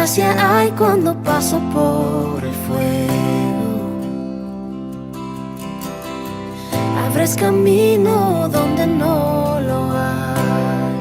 gracia hay cuando paso por el fuego. Abres camino donde no lo hay.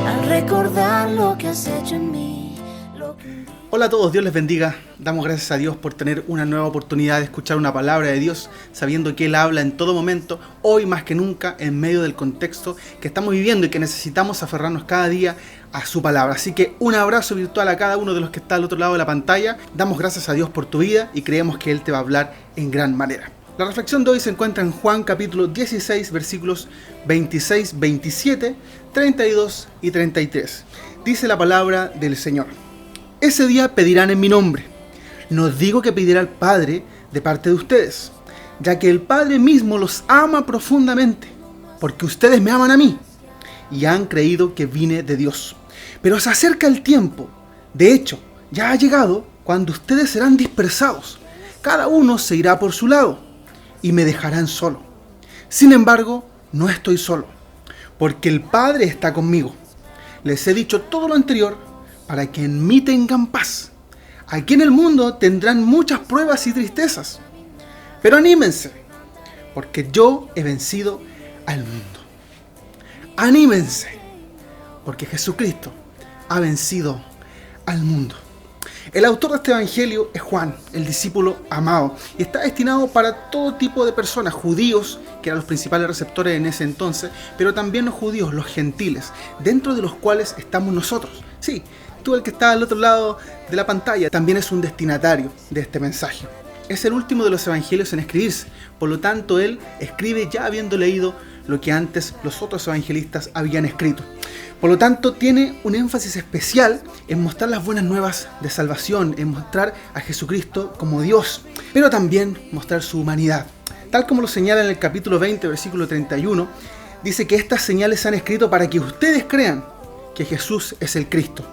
Al recordar lo que has hecho en mí, lo que... Hola a todos, Dios les bendiga. Damos gracias a Dios por tener una nueva oportunidad de escuchar una palabra de Dios, sabiendo que Él habla en todo momento, hoy más que nunca, en medio del contexto que estamos viviendo y que necesitamos aferrarnos cada día a su palabra. Así que un abrazo virtual a cada uno de los que está al otro lado de la pantalla. Damos gracias a Dios por tu vida y creemos que Él te va a hablar en gran manera. La reflexión de hoy se encuentra en Juan capítulo 16, versículos 26, 27, 32 y 33. Dice la palabra del Señor: Ese día pedirán en mi nombre. No digo que pedirá al Padre de parte de ustedes, ya que el Padre mismo los ama profundamente, porque ustedes me aman a mí y han creído que vine de Dios. Pero se acerca el tiempo, de hecho, ya ha llegado, cuando ustedes serán dispersados. Cada uno se irá por su lado y me dejarán solo. Sin embargo, no estoy solo, porque el Padre está conmigo. Les he dicho todo lo anterior para que en mí tengan paz. Aquí en el mundo tendrán muchas pruebas y tristezas, pero anímense, porque yo he vencido al mundo. Anímense, porque Jesucristo ha vencido al mundo. El autor de este evangelio es Juan, el discípulo amado, y está destinado para todo tipo de personas, judíos, que eran los principales receptores en ese entonces, pero también los judíos, los gentiles, dentro de los cuales estamos nosotros. Sí, tú, el que está al otro lado de la pantalla, también es un destinatario de este mensaje. Es el último de los evangelios en escribirse, por lo tanto él escribe ya habiendo leído lo que antes los otros evangelistas habían escrito. Por lo tanto, tiene un énfasis especial en mostrar las buenas nuevas de salvación, en mostrar a Jesucristo como Dios, pero también mostrar su humanidad. Tal como lo señala en el capítulo 20, versículo 31, dice que estas señales se han escrito para que ustedes crean que Jesús es el Cristo,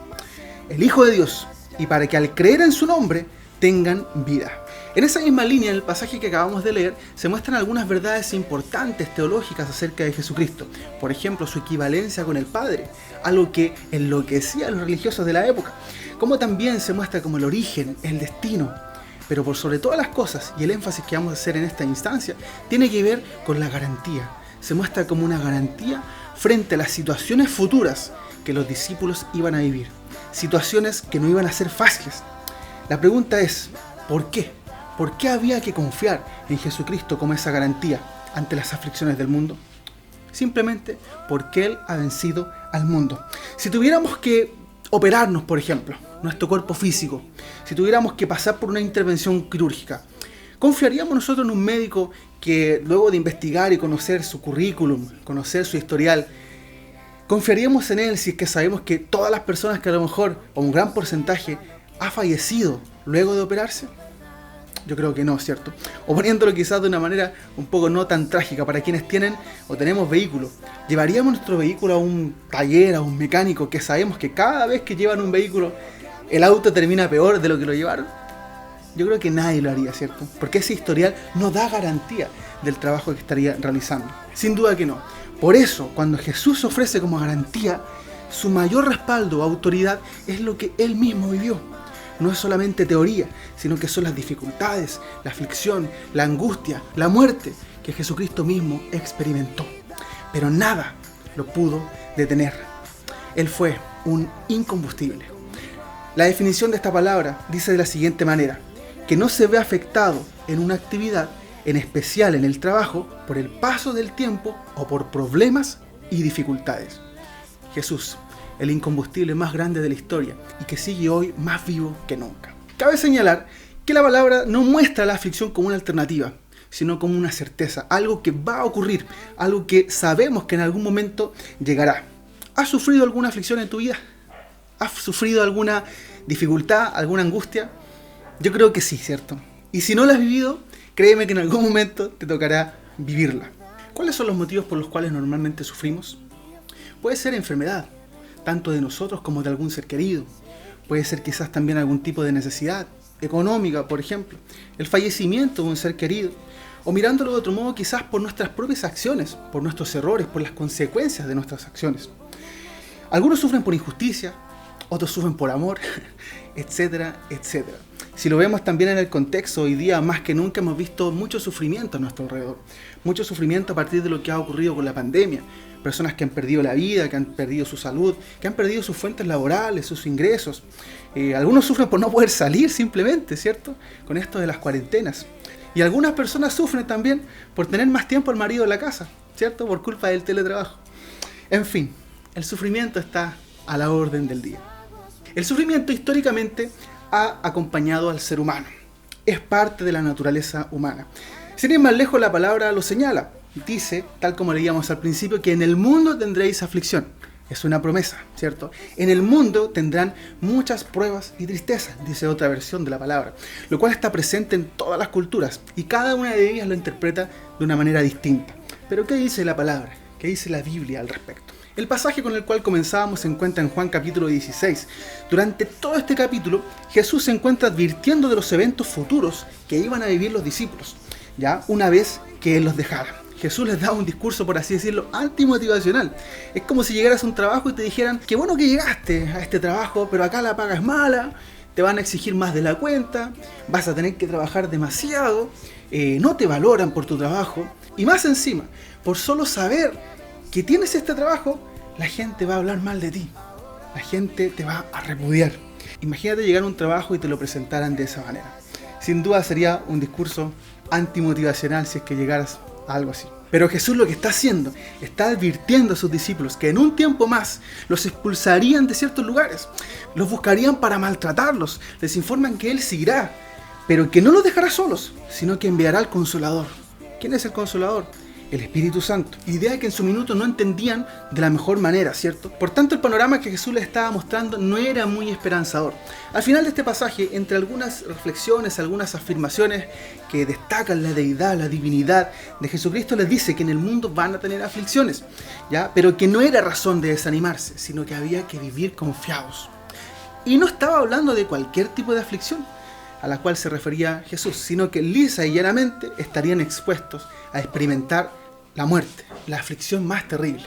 el Hijo de Dios, y para que al creer en su nombre tengan vida. En esa misma línea, en el pasaje que acabamos de leer, se muestran algunas verdades importantes teológicas acerca de Jesucristo. Por ejemplo, su equivalencia con el Padre, algo que enloquecía a los religiosos de la época. Como también se muestra como el origen, el destino. Pero por sobre todas las cosas, y el énfasis que vamos a hacer en esta instancia, tiene que ver con la garantía. Se muestra como una garantía frente a las situaciones futuras que los discípulos iban a vivir. Situaciones que no iban a ser fáciles. La pregunta es, ¿por qué? ¿Por qué había que confiar en Jesucristo como esa garantía ante las aflicciones del mundo? Simplemente porque Él ha vencido al mundo. Si tuviéramos que operarnos, por ejemplo, nuestro cuerpo físico, si tuviéramos que pasar por una intervención quirúrgica, ¿confiaríamos nosotros en un médico que luego de investigar y conocer su currículum, conocer su historial, confiaríamos en él si es que sabemos que todas las personas que a lo mejor, o un gran porcentaje, ha fallecido luego de operarse? Yo creo que no, ¿cierto? O poniéndolo quizás de una manera un poco no tan trágica, para quienes tienen o tenemos vehículos, ¿llevaríamos nuestro vehículo a un taller, a un mecánico que sabemos que cada vez que llevan un vehículo el auto termina peor de lo que lo llevaron? Yo creo que nadie lo haría, ¿cierto? Porque ese historial no da garantía del trabajo que estaría realizando. Sin duda que no. Por eso, cuando Jesús ofrece como garantía, su mayor respaldo o autoridad es lo que Él mismo vivió. No es solamente teoría, sino que son las dificultades, la aflicción, la angustia, la muerte que Jesucristo mismo experimentó. Pero nada lo pudo detener. Él fue un incombustible. La definición de esta palabra dice de la siguiente manera: que no se ve afectado en una actividad, en especial en el trabajo, por el paso del tiempo o por problemas y dificultades. Jesús, el incombustible más grande de la historia y que sigue hoy más vivo que nunca. Cabe señalar que la palabra no muestra la aflicción como una alternativa, sino como una certeza, algo que va a ocurrir, algo que sabemos que en algún momento llegará. ¿Has sufrido alguna aflicción en tu vida? ¿Has sufrido alguna dificultad, alguna angustia? Yo creo que sí, ¿cierto? Y si no la has vivido, créeme que en algún momento te tocará vivirla. ¿Cuáles son los motivos por los cuales normalmente sufrimos? Puede ser enfermedad, tanto de nosotros como de algún ser querido. Puede ser quizás también algún tipo de necesidad económica, por ejemplo, el fallecimiento de un ser querido, o mirándolo de otro modo quizás por nuestras propias acciones, por nuestros errores, por las consecuencias de nuestras acciones. Algunos sufren por injusticia, otros sufren por amor, etcétera, etcétera. Si lo vemos también en el contexto, hoy día más que nunca hemos visto mucho sufrimiento a nuestro alrededor. Mucho sufrimiento a partir de lo que ha ocurrido con la pandemia. Personas que han perdido la vida, que han perdido su salud, que han perdido sus fuentes laborales, sus ingresos. Algunos sufren por no poder salir simplemente, ¿cierto? Con esto de las cuarentenas. Y algunas personas sufren también por tener más tiempo al marido en la casa, ¿cierto? Por culpa del teletrabajo. En fin, el sufrimiento está a la orden del día. El sufrimiento históricamente ha acompañado al ser humano. Es parte de la naturaleza humana. Sin ir más lejos, la palabra lo señala. Dice, tal como leíamos al principio, que en el mundo tendréis aflicción. Es una promesa, ¿cierto? En el mundo tendrán muchas pruebas y tristezas, dice otra versión de la palabra, lo cual está presente en todas las culturas y cada una de ellas lo interpreta de una manera distinta. Pero ¿qué dice la palabra? ¿Qué dice la Biblia al respecto? El pasaje con el cual comenzábamos se encuentra en Juan capítulo 16. Durante todo este capítulo, Jesús se encuentra advirtiendo de los eventos futuros que iban a vivir los discípulos, ya una vez que Él los dejara. Jesús les da un discurso, por así decirlo, antimotivacional. Es como si llegaras a un trabajo y te dijeran, qué bueno que llegaste a este trabajo, pero acá la paga es mala, te van a exigir más de la cuenta, vas a tener que trabajar demasiado, no te valoran por tu trabajo, y más encima, por solo saber que tienes este trabajo, la gente va a hablar mal de ti, la gente te va a repudiar. Imagínate llegar a un trabajo y te lo presentaran de esa manera. Sin duda sería un discurso antimotivacional si es que llegaras a algo así. Pero Jesús lo que está haciendo, está advirtiendo a sus discípulos que en un tiempo más los expulsarían de ciertos lugares, los buscarían para maltratarlos, les informan que Él seguirá, pero que no los dejará solos, sino que enviará al Consolador. ¿Quién es el Consolador? El Espíritu Santo. Idea que en su minuto no entendían de la mejor manera, ¿cierto? Por tanto, el panorama que Jesús les estaba mostrando no era muy esperanzador. Al final de este pasaje, entre algunas reflexiones, algunas afirmaciones que destacan la deidad, la divinidad de Jesucristo, les dice que en el mundo van a tener aflicciones, ¿ya? Pero que no era razón de desanimarse, sino que había que vivir confiados. Y no estaba hablando de cualquier tipo de aflicción a la cual se refería Jesús, sino que lisa y llanamente estarían expuestos a experimentar la muerte, la aflicción más terrible.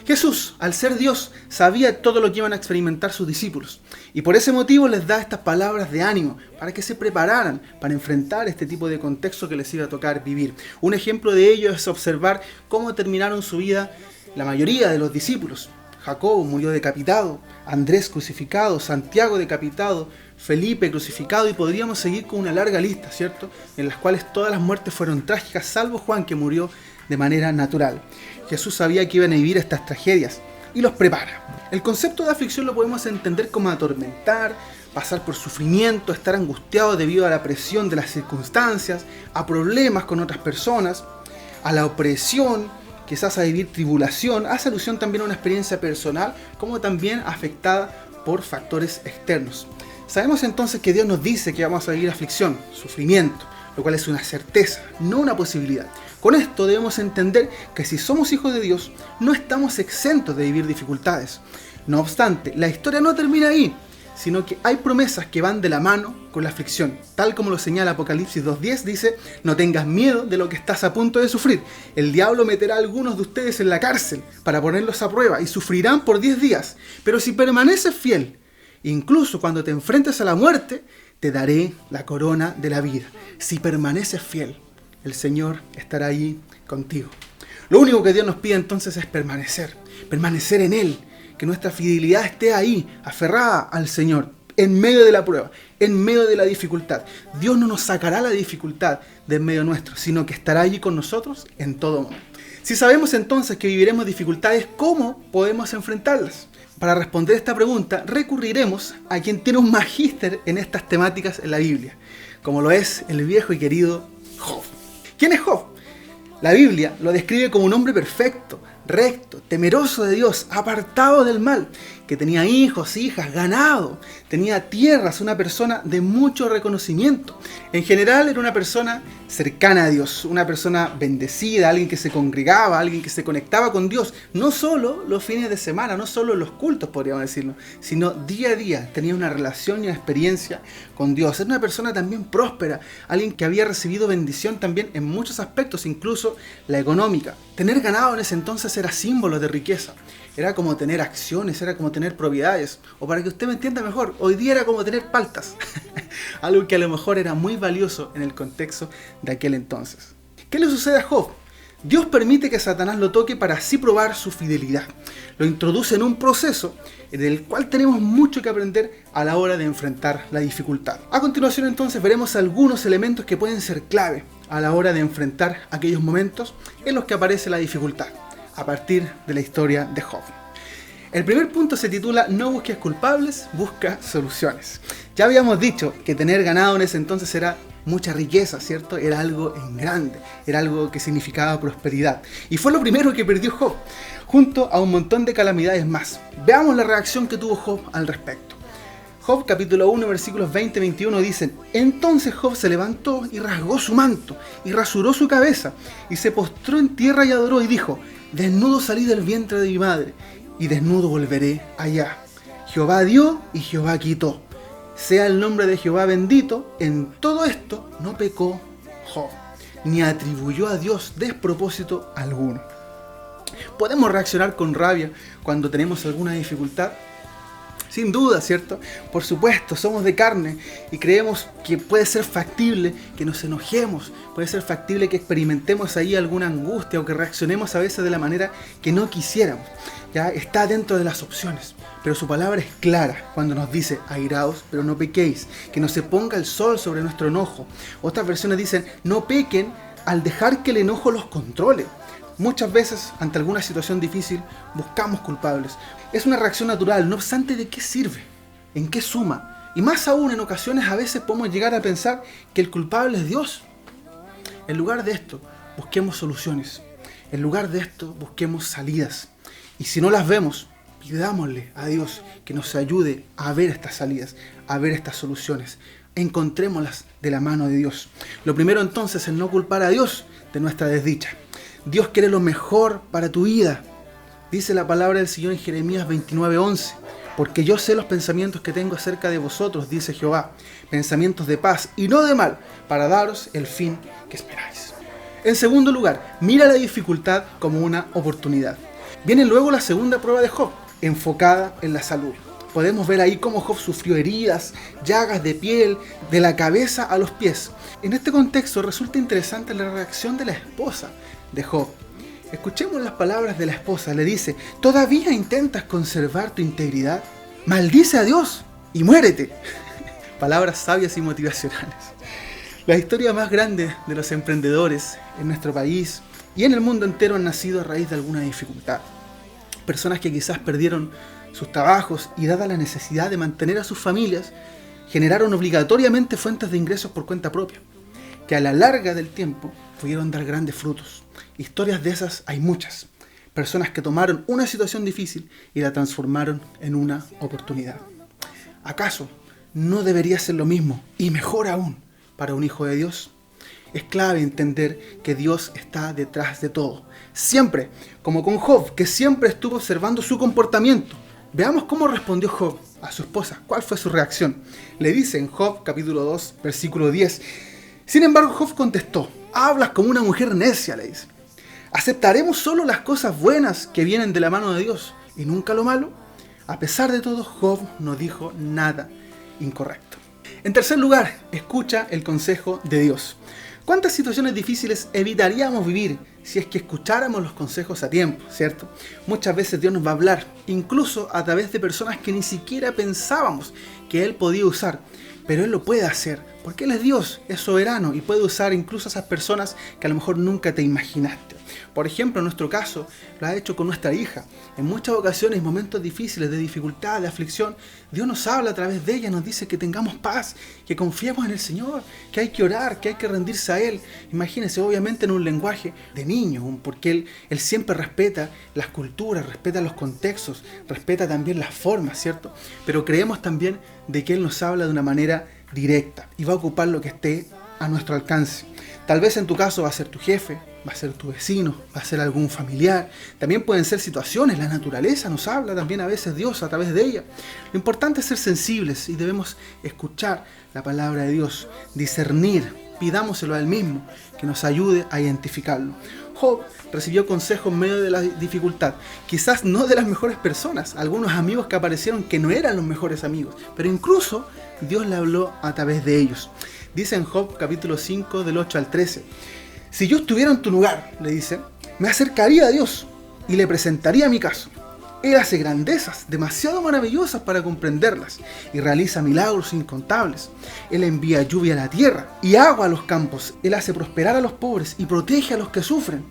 Jesús, al ser Dios, sabía todo lo que iban a experimentar sus discípulos y por ese motivo les da estas palabras de ánimo para que se prepararan para enfrentar este tipo de contexto que les iba a tocar vivir. Un ejemplo de ello es observar cómo terminaron su vida la mayoría de los discípulos. Jacobo murió decapitado, Andrés crucificado, Santiago decapitado, Felipe crucificado y podríamos seguir con una larga lista, ¿cierto? En las cuales todas las muertes fueron trágicas, salvo Juan que murió de manera natural. Jesús sabía que iban a vivir estas tragedias y los prepara. El concepto de aflicción lo podemos entender como atormentar, pasar por sufrimiento, estar angustiado debido a la presión de las circunstancias, a problemas con otras personas, a la opresión, quizás a vivir tribulación. Hace alusión también a una experiencia personal, como también afectada por factores externos. Sabemos entonces que Dios nos dice que vamos a vivir aflicción, sufrimiento, lo cual es una certeza, no una posibilidad. Con esto debemos entender que si somos hijos de Dios, no estamos exentos de vivir dificultades. No obstante, la historia no termina ahí, sino que hay promesas que van de la mano con la aflicción. Tal como lo señala Apocalipsis 2:10, dice, no tengas miedo de lo que estás a punto de sufrir. El diablo meterá a algunos de ustedes en la cárcel para ponerlos a prueba y sufrirán por 10 días. Pero si permaneces fiel, incluso cuando te enfrentes a la muerte, te daré la corona de la vida. Si permaneces fiel, el Señor estará ahí contigo. Lo único que Dios nos pide entonces es permanecer en Él, que nuestra fidelidad esté ahí, aferrada al Señor, en medio de la prueba, en medio de la dificultad. Dios no nos sacará la dificultad de en medio nuestro, sino que estará allí con nosotros en todo momento. Si sabemos entonces que viviremos dificultades, ¿cómo podemos enfrentarlas? Para responder esta pregunta, recurriremos a quien tiene un magíster en estas temáticas en la Biblia, como lo es el viejo y querido Job. ¿Quién es Job? La Biblia lo describe como un hombre perfecto, recto, temeroso de Dios, apartado del mal, que tenía hijos, hijas, ganado, tenía tierras, una persona de mucho reconocimiento. En general era una persona cercana a Dios, una persona bendecida, alguien que se congregaba, alguien que se conectaba con Dios, no solo los fines de semana, no solo los cultos podríamos decirlo, sino día a día tenía una relación y una experiencia con Dios. Era una persona también próspera, alguien que había recibido bendición también en muchos aspectos, incluso la económica. Tener ganado en ese entonces era símbolo de riqueza. era como tener acciones, era como tener propiedades. O para que usted me entienda mejor, hoy día era como tener paltas. Algo que a lo mejor era muy valioso en el contexto de aquel entonces. ¿Qué le sucede a Job? Dios permite que Satanás lo toque para así probar su fidelidad. Lo introduce en un proceso del cual tenemos mucho que aprender a la hora de enfrentar la dificultad. A continuación entonces veremos algunos elementos que pueden ser clave a la hora de enfrentar aquellos momentos en los que aparece la dificultad, a partir de la historia de Job. El primer punto se titula No busques culpables, busca soluciones. Ya habíamos dicho que tener ganado en ese entonces era mucha riqueza, ¿cierto? Era algo en grande, era algo que significaba prosperidad. Y fue lo primero que perdió Job, junto a un montón de calamidades más. Veamos la reacción que tuvo Job al respecto. Job capítulo 1 versículos 20-21 dicen: Entonces Job se levantó y rasgó su manto y rasuró su cabeza y se postró en tierra y adoró y dijo: Desnudo salí del vientre de mi madre y desnudo volveré allá. Jehová dio y Jehová quitó. Sea el nombre de Jehová bendito. En todo esto no pecó Job, ni atribuyó a Dios despropósito alguno. ¿Podemos reaccionar con rabia cuando tenemos alguna dificultad? Sin duda, ¿cierto? Por supuesto, somos de carne y creemos que puede ser factible que nos enojemos, puede ser factible que experimentemos ahí alguna angustia o que reaccionemos a veces de la manera que no quisiéramos. Ya está dentro de las opciones, pero su palabra es clara cuando nos dice: airaos, pero no pequéis, que no se ponga el sol sobre nuestro enojo. Otras versiones dicen: no pequen al dejar que el enojo los controle. Muchas veces, ante alguna situación difícil, buscamos culpables. Es una reacción natural, no obstante, ¿de qué sirve? ¿En qué suma? Y más aún, en ocasiones, a veces podemos llegar a pensar que el culpable es Dios. En lugar de esto, busquemos soluciones. En lugar de esto, busquemos salidas. Y si no las vemos, pidámosle a Dios que nos ayude a ver estas salidas, a ver estas soluciones. Encontrémoslas de la mano de Dios. Lo primero entonces es no culpar a Dios de nuestra desdicha. Dios quiere lo mejor para tu vida. Dice la palabra del Señor en Jeremías 29:11. Porque yo sé los pensamientos que tengo acerca de vosotros, dice Jehová, pensamientos de paz y no de mal, para daros el fin que esperáis. En segundo lugar, mira la dificultad como una oportunidad. Viene luego la segunda prueba de Job, enfocada en la salud. Podemos ver ahí cómo Job sufrió heridas, llagas de piel, de la cabeza a los pies. En este contexto resulta interesante la reacción de la esposa de Job. Escuchemos las palabras de la esposa. Le dice: ¿todavía intentas conservar tu integridad? Maldice a Dios y muérete. Palabras sabias y motivacionales. Las historias más grandes de los emprendedores en nuestro país y en el mundo entero han nacido a raíz de alguna dificultad. Personas que quizás perdieron sus trabajos y, dada la necesidad de mantener a sus familias, generaron obligatoriamente fuentes de ingresos por cuenta propia, que a la larga del tiempo pudieron dar grandes frutos. Historias de esas hay muchas. Personas que tomaron una situación difícil y la transformaron en una oportunidad. ¿Acaso no debería ser lo mismo y mejor aún para un hijo de Dios? Es clave entender que Dios está detrás de todo. Siempre, como con Job, que siempre estuvo observando su comportamiento. Veamos cómo respondió Job a su esposa. ¿Cuál fue su reacción? Le dice en Job capítulo 2, versículo 10. Sin embargo, Job contestó: hablas como una mujer necia, le dice. ¿Aceptaremos solo las cosas buenas que vienen de la mano de Dios y nunca lo malo? A pesar de todo, Job no dijo nada incorrecto. En tercer lugar, escucha el consejo de Dios. ¿Cuántas situaciones difíciles evitaríamos vivir si es que escucháramos los consejos a tiempo, ¿cierto? Muchas veces Dios nos va a hablar, incluso a través de personas que ni siquiera pensábamos que Él podía usar, pero Él lo puede hacer, porque Él es Dios, es soberano y puede usar incluso a esas personas que a lo mejor nunca te imaginaste. Por ejemplo, en nuestro caso, lo ha hecho con nuestra hija. En muchas ocasiones, momentos difíciles, de dificultad, de aflicción, Dios nos habla a través de ella, nos dice que tengamos paz, que confiemos en el Señor, que hay que orar, que hay que rendirse a Él. Imagínense, obviamente en un lenguaje de niño, porque Él siempre respeta las culturas, respeta los contextos, respeta también las formas, ¿cierto? Pero creemos también de que Él nos habla de una manera directa y va a ocupar lo que esté a nuestro alcance. Tal vez en tu caso va a ser tu jefe, va a ser tu vecino, va a ser algún familiar. También pueden ser situaciones, la naturaleza nos habla también a veces Dios a través de ella. Lo importante es ser sensibles y debemos escuchar la palabra de Dios, discernir, pidámoselo a Él mismo, que nos ayude a identificarlo. Job recibió consejo en medio de la dificultad, quizás no de las mejores personas, algunos amigos que aparecieron que no eran los mejores amigos, pero incluso Dios le habló a través de ellos. Dice en Job capítulo 5 del 8 al 13, si yo estuviera en tu lugar, le dice, me acercaría a Dios y le presentaría mi caso. Él hace grandezas demasiado maravillosas para comprenderlas y realiza milagros incontables. Él envía lluvia a la tierra y agua a los campos. Él hace prosperar a los pobres y protege a los que sufren.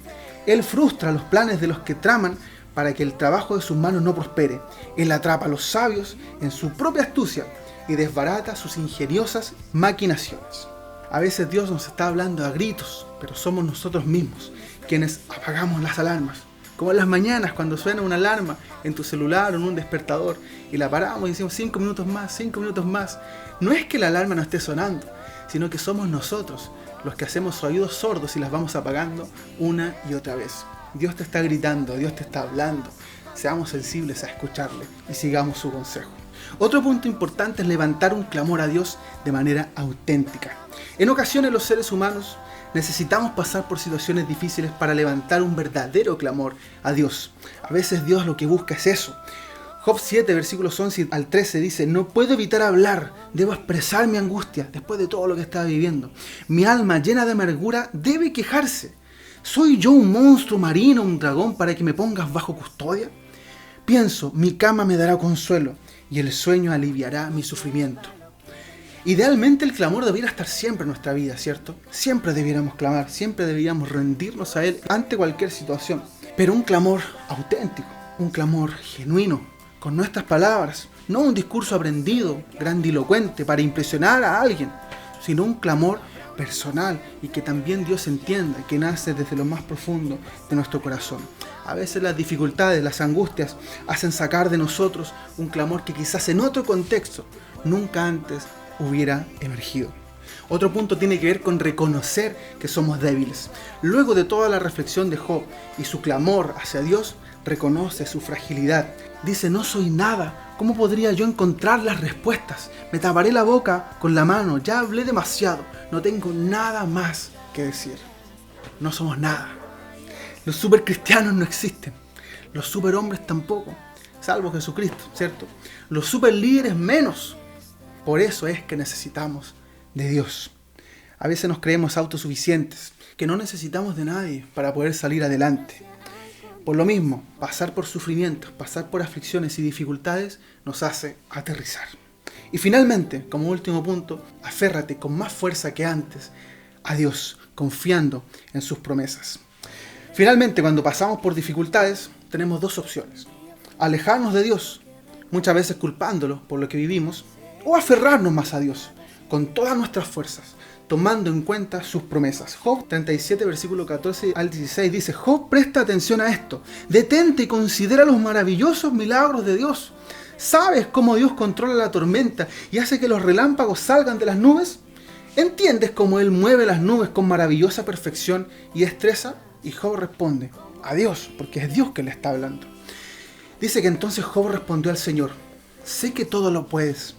Él frustra los planes de los que traman para que el trabajo de sus manos no prospere. Él atrapa a los sabios en su propia astucia y desbarata sus ingeniosas maquinaciones. A veces Dios nos está hablando a gritos, pero somos nosotros mismos quienes apagamos las alarmas. Como en las mañanas cuando suena una alarma en tu celular o en un despertador y la paramos y decimos 5 minutos más, 5 minutos más. No es que la alarma no esté sonando, sino que somos nosotros los que hacemos oídos sordos y las vamos apagando una y otra vez. Dios te está gritando, Dios te está hablando. Seamos sensibles a escucharle y sigamos su consejo. Otro punto importante es levantar un clamor a Dios de manera auténtica. En ocasiones los seres humanos necesitamos pasar por situaciones difíciles para levantar un verdadero clamor a Dios. A veces Dios lo que busca es eso. Job 7, versículos 11 al 13 dice, no puedo evitar hablar, debo expresar mi angustia después de todo lo que estaba viviendo. Mi alma llena de amargura debe quejarse. ¿Soy yo un monstruo marino, un dragón para que me pongas bajo custodia? Pienso, mi cama me dará consuelo y el sueño aliviará mi sufrimiento. Idealmente el clamor debiera estar siempre en nuestra vida, ¿cierto? Siempre debiéramos clamar, siempre deberíamos rendirnos a Él ante cualquier situación. Pero un clamor auténtico, un clamor genuino, con nuestras palabras, no un discurso aprendido, grandilocuente para impresionar a alguien, sino un clamor personal y que también Dios entienda, que nace desde lo más profundo de nuestro corazón. A veces las dificultades, las angustias, hacen sacar de nosotros un clamor que quizás en otro contexto nunca antes hubiera emergido. Otro punto tiene que ver con reconocer que somos débiles. Luego de toda la reflexión de Job y su clamor hacia Dios, reconoce su fragilidad. Dice, no soy nada, ¿cómo podría yo encontrar las respuestas? Me taparé la boca con la mano, ya hablé demasiado, no tengo nada más que decir. No somos nada. Los supercristianos no existen, los superhombres tampoco, salvo Jesucristo, ¿cierto? Los superlíderes menos. Por eso es que necesitamos de Dios. A veces nos creemos autosuficientes, que no necesitamos de nadie para poder salir adelante. Por lo mismo, pasar por sufrimientos, pasar por aflicciones y dificultades nos hace aterrizar. Y finalmente, como último punto, aférrate con más fuerza que antes a Dios, confiando en sus promesas. Finalmente, cuando pasamos por dificultades, tenemos dos opciones. Alejarnos de Dios, muchas veces culpándolo por lo que vivimos, o aferrarnos más a Dios, con todas nuestras fuerzas, tomando en cuenta sus promesas. Job 37, versículo 14 al 16 dice, Job, presta atención a esto, detente y considera los maravillosos milagros de Dios. ¿Sabes cómo Dios controla la tormenta y hace que los relámpagos salgan de las nubes? ¿Entiendes cómo Él mueve las nubes con maravillosa perfección y destreza? Y Job responde, a Dios, porque es Dios que le está hablando. Dice que entonces Job respondió al Señor, sé que todo lo puedes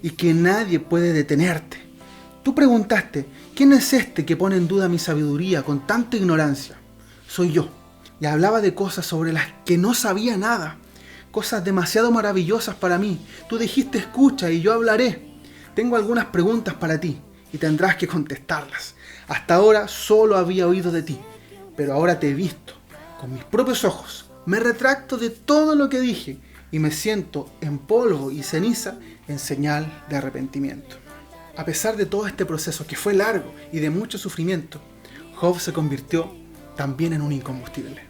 y que nadie puede detenerte. Tú preguntaste, ¿quién es este que pone en duda mi sabiduría con tanta ignorancia? Soy yo. Y hablaba de cosas sobre las que no sabía nada, cosas demasiado maravillosas para mí. Tú dijiste, escucha y yo hablaré. Tengo algunas preguntas para ti y tendrás que contestarlas. Hasta ahora solo había oído de ti, pero ahora te he visto con mis propios ojos. Me retracto de todo lo que dije y me siento en polvo y ceniza en señal de arrepentimiento. A pesar de todo este proceso que fue largo y de mucho sufrimiento, Job se convirtió también en un incombustible.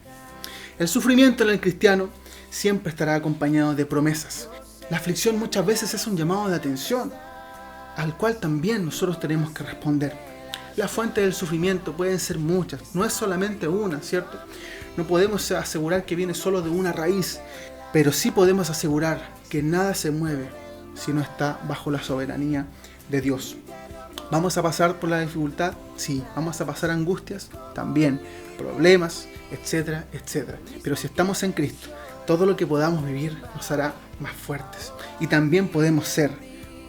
El sufrimiento en el cristiano siempre estará acompañado de promesas. La aflicción muchas veces es un llamado de atención, al cual también nosotros tenemos que responder. Las fuentes del sufrimiento pueden ser muchas, no es solamente una, ¿cierto? No podemos asegurar que viene solo de una raíz, pero sí podemos asegurar que nada se mueve si no está bajo la soberanía de Dios. ¿Vamos a pasar por la dificultad? Sí. ¿Vamos a pasar angustias? También. Problemas, etcétera, etcétera. Pero si estamos en Cristo, todo lo que podamos vivir nos hará más fuertes. Y también podemos ser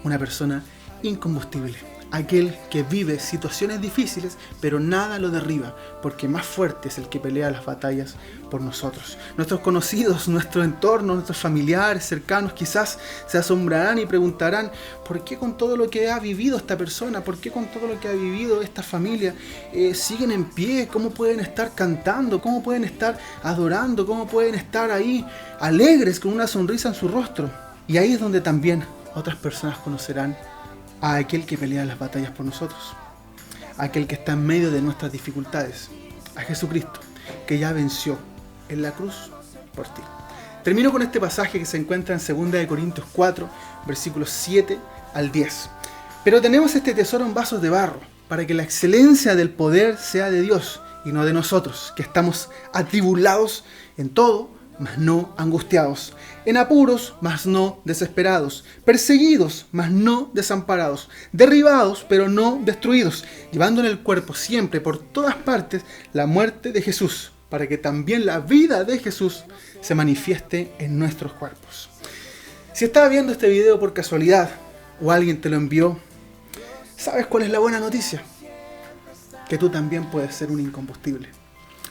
una persona incombustible, aquel que vive situaciones difíciles, pero nada lo derriba, porque más fuerte es el que pelea las batallas por nosotros. Nuestros conocidos, nuestro entorno, nuestros familiares cercanos quizás se asombrarán y preguntarán, ¿por qué con todo lo que ha vivido esta persona? ¿Por qué con todo lo que ha vivido esta familia siguen en pie? ¿Cómo pueden estar cantando? ¿Cómo pueden estar adorando? ¿Cómo pueden estar ahí alegres con una sonrisa en su rostro? Y ahí es donde también otras personas conocerán a aquel que pelea las batallas por nosotros, a aquel que está en medio de nuestras dificultades, a Jesucristo, que ya venció en la cruz por ti. Termino con este pasaje que se encuentra en 2 Corintios 4, versículos 7 al 10. Pero tenemos este tesoro en vasos de barro, para que la excelencia del poder sea de Dios y no de nosotros, que estamos atribulados en todo, mas no angustiados, en apuros, mas no desesperados, perseguidos, mas no desamparados, derribados, pero no destruidos, llevando en el cuerpo siempre por todas partes la muerte de Jesús, para que también la vida de Jesús se manifieste en nuestros cuerpos. Si estás viendo este video por casualidad o alguien te lo envió, ¿sabes cuál es la buena noticia? Que tú también puedes ser un incombustible,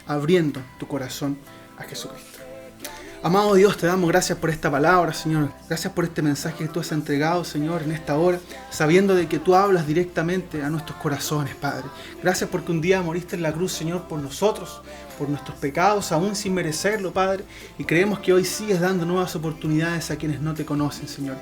abriendo tu corazón a Jesucristo. Amado Dios, te damos gracias por esta palabra, Señor. Gracias por este mensaje que tú has entregado, Señor, en esta hora, sabiendo de que tú hablas directamente a nuestros corazones, Padre. Gracias porque un día moriste en la cruz, Señor, por nosotros, por nuestros pecados, aún sin merecerlo, Padre. Y creemos que hoy sigues dando nuevas oportunidades a quienes no te conocen, Señor.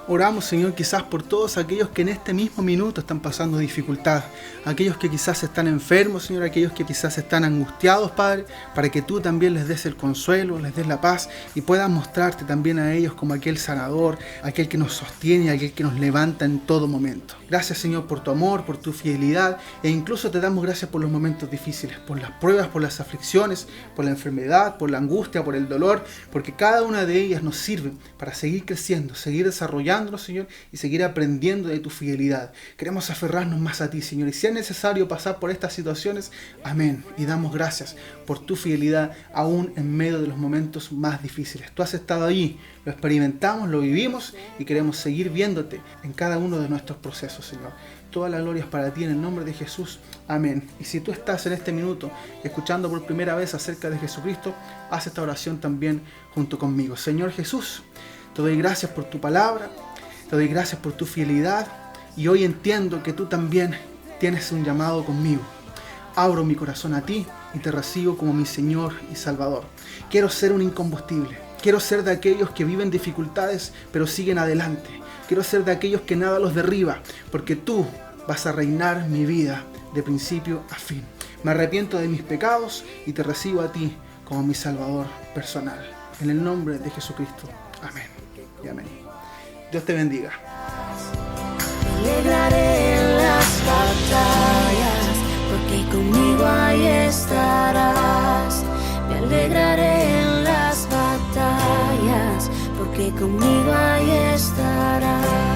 Oramos, Señor, quizás por todos aquellos que en este mismo minuto están pasando dificultad, aquellos que quizás están enfermos, Señor, aquellos que quizás están angustiados, Padre, para que tú también les des el consuelo, les des la paz y puedas mostrarte también a ellos como aquel sanador, aquel que nos sostiene, aquel que nos levanta en todo momento. Gracias, Señor, por tu amor, por tu fidelidad e incluso te damos gracias por los momentos difíciles, por las pruebas, por las aflicciones, por la enfermedad, por la angustia, por el dolor, porque cada una de ellas nos sirve para seguir creciendo, seguir desarrollando, Señor, y seguir aprendiendo de tu fidelidad. Queremos aferrarnos más a ti, Señor, y si es necesario pasar por estas situaciones, amén, y damos gracias por tu fidelidad aún en medio de los momentos más difíciles. Tú has estado allí, lo experimentamos, lo vivimos y queremos seguir viéndote en cada uno de nuestros procesos, Señor. Toda la gloria es para ti en el nombre de Jesús, amén. Y si tú estás en este minuto escuchando por primera vez acerca de Jesucristo, haz esta oración también junto conmigo. Señor Jesús, te doy gracias por tu palabra, te doy gracias por tu fidelidad y hoy entiendo que tú también tienes un llamado conmigo. Abro mi corazón a ti y te recibo como mi Señor y Salvador. Quiero ser un incombustible, quiero ser de aquellos que viven dificultades pero siguen adelante. Quiero ser de aquellos que nada los derriba, porque tú vas a reinar mi vida de principio a fin. Me arrepiento de mis pecados y te recibo a ti como mi Salvador personal. En el nombre de Jesucristo. Amén y amén. Dios te bendiga. Me alegraré en las batallas, porque conmigo ahí estarás. Me alegraré en las batallas, porque conmigo ahí estarás.